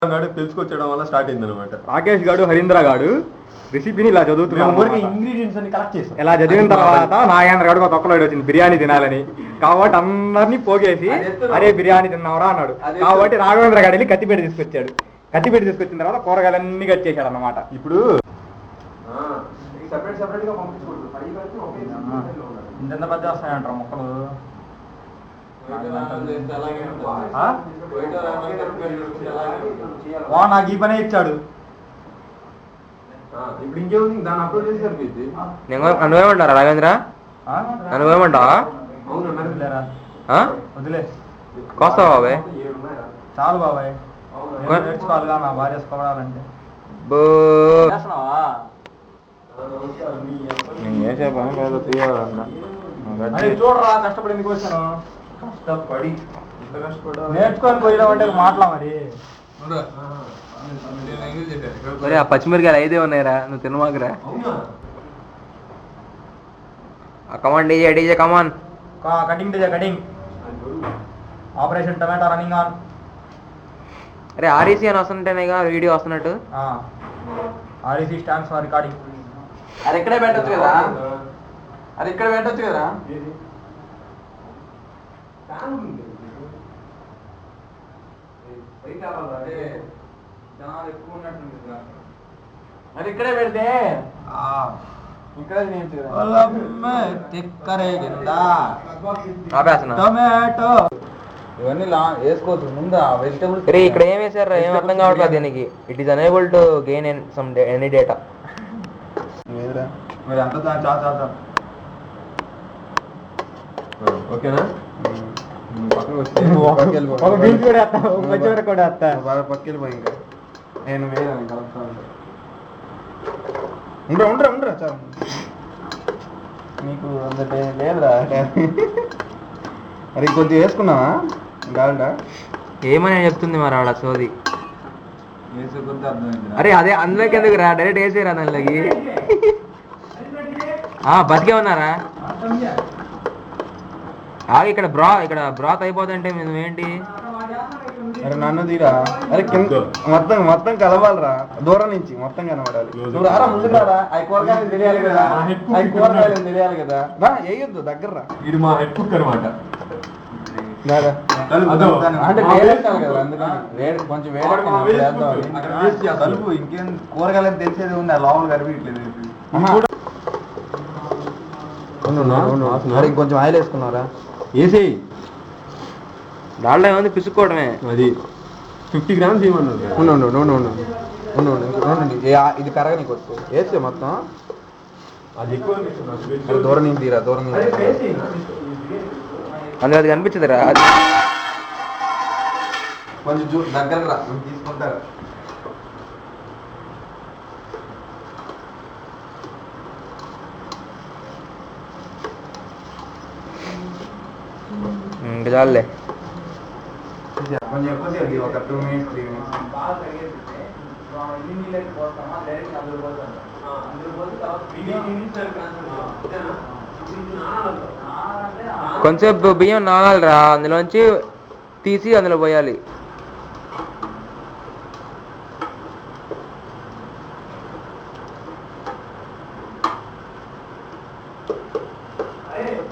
తెలుసుకొచ్చడం వల్ల స్టార్ట్ అయింది అనమాట. రాకేష్ గాడు హరీంద్ర గాడు రెసిపీని ఇలా చదువుతున్నాం. ఇంగ్రీడియంట్స్ అన్ని కలెక్ట్ చేసాం. ఇలా చదివిన తర్వాత నాగేంద్ర గాడు ఒక తొక్కలో వచ్చింది బిర్యానీ తినాలని. కాబట్టి అందరినీ పోగేసి అరే బిర్యానీ తిన్నావురా అన్నాడు. కాబట్టి రాఘవేంద్ర గాడు వెళ్ళి కత్తిపేట తీసుకొచ్చాడు. కత్తిపేట తీసుకొచ్చిన తర్వాత కూరగాయలన్నీ కట్ చేశాడు అన్నమాట. ఇప్పుడు ఇంత పెద్ద వస్తాయంటారు మొక్కలు. నాకు ఈ పనే ఇచ్చాడు. ఇప్పుడు ఇంకేముంది దాన్ని అప్లోడ్ చేసి సరిపోయింది. నువ్వేమంటారా రాఘవేంద్ర? నువ్వేమంటావా? వదిలే కోస్తావా బాబాయ్? చాలు బాబాయ్, నేర్చుకోవాలిగా నా భార్య చూడాలంటే. చూడరా కష్టపడి ఎందుకు వచ్చాను. కష్టపడి నేర్చుకొని పోయడం అంటే మాటలా మరి. ఆ పచ్చిమిరకాయలు అయితే ఉన్నాయిరా, నువ్వు తినమాకరా. Come on DJ DJ come on. Cutting DJ cutting. Operation tomato running on. అరే ఆర్ఈసీ అని వస్తుంటేనేగా వీడియో వస్తున్నట్టు. REC stands for recording. అది ఇక్కడే పెట్టొచ్చు కదా, అది ఇక్కడ పెట్టొచ్చు కదా. అది ఇక్కడే పెడితే టొమాటో ఇవన్నీ వేసుకోవచ్చు ముందు వెజిటబుల్స్. ఇక్కడ ఏం వేసారు ఏం అర్థం కావట్లేదు దీనికి. It is unable to gain some any data. ఓకేనా? పక్కకి పోయి ఇంకా నేను ఉండరా చాలు. నీకు అంత లేదురా. మరి కొంచెం వేసుకున్నావా గాల్డా? ఏమని చెప్తుంది మరి ఆవిడ సోది. వేసుకుంటే అర్థమైంది. అరే అదే అందులోకి ఎందుకు రా, డైరెక్ట్ వేసేరా దానిలోకి. బతికే ఉన్నారా? ఆగి ఇక్కడ బ్రాత్ అయిపోతుంటే నువ్వేంటి? అరే నన్ను తీరా. అరే మొత్తం కలవాలరా, దూరం నుంచి మొత్తం కనబడాలి. నువ్వు రారా, ముందు రారా. అవి కూరగాయలు తెలియాలి కదా, అవి కూరగాయలు తెలియాలి కదా. వేయొద్దు, దగ్గర రా. ఇది మా హెడ్ కుక్ అనమాట. అంటే వేడెట్టాలి కదా, అందుకని కొంచెం వేడెట్టాలి. కలుపు. ఇంకేం కూరగాయలు తెలిసేది ఉంది, ఆ లోపల కరిపించలేదు. ఇంకొంచెం ఆయిల్ వేసుకున్నారా? వేసి దాంట్లో ఏముంది, పిసుక్కోవడమే. అది 50 grams ఇవ్వమన్నారు. ఇది కరగనికి వచ్చు వేస్తే మొత్తం. అది ఎక్కువ దూరం నుంచి తీరా, దూరం నుంచి. అందులో అది కనిపించదురా. కొంచెం దగ్గర రా, తీసుకుంటారు. ఇంకా చాలులే. కొంచెం ఎక్కువ ఒక 2 minutes 3 minutes. కొంచెం బియ్యం నానాలిరా, అందులోంచి తీసి అందులో పోయాలి.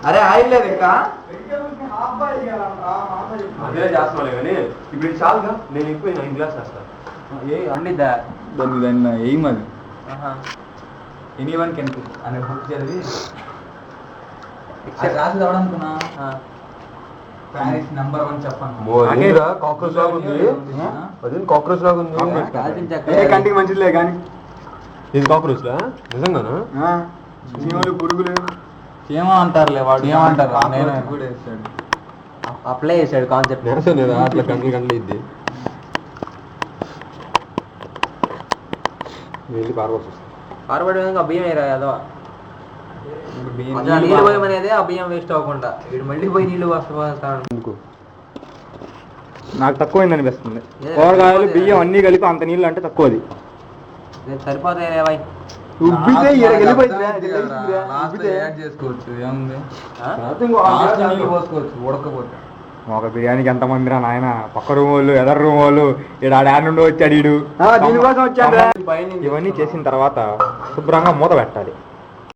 అరే ఆయిల్ లేదు ఇంకా. అదే చేస్తాను కానీ ఇప్పుడు ఇది చాలుగా. నేను ఎక్కువ 9 గ్లాస్ వేస్తాను. అండిద్దా దాన్ని ఏం అది ఎనీవన్ కెన్ కుక్ అనే బుక్ చదివి రాసి చదవనుకున్నా. ప్యారిస్ #1 చెప్పాను. కాక్రోచ్ లాగా ఉంది. అది కాక్రోచ్ లాగా ఉంది. కంటికి మంచిదిలే కానీ ఇది కాక్రోచ్ లా నిజంగానా? పురుగులు ఏమో అంటారులే, వాడు ఏమంటారు. నేను కూడా వేసాడు, అప్లై చేశాడు కాన్సెప్ట్. అట్లా కంటలు ఇద్ది వెళ్ళి పారబడి బియ్యం వేయరా అదవా. నీళ్ళు పోయమనేది ఆ బియ్యం వేస్ట్ అవ్వకుండా. వీడు మళ్ళీ పోయి నీళ్ళు వస్తాడు. నాకు తక్కువైంది అనిపిస్తుంది. కూరగాయలు బియ్యం అన్ని కలిపి అంత నీళ్ళు అంటే తక్కువది. సరిపోతాయి రేవాయి. చేసుకోవచ్చు, ఏముంది. పోసుకోవచ్చు ఉడకపోతే. ఒక బిర్యానీకి ఎంతమంది రా నాయన, పక్క రూమ్ వాళ్ళు, ఎదర్ రూమ్ వాళ్ళు, ఈడు ఆడ నుండి వచ్చాడు ఈడు. దీనికోసం వచ్చాడు. ఇవన్నీ చేసిన తర్వాత శుభ్రంగా మూత పెట్టాలి.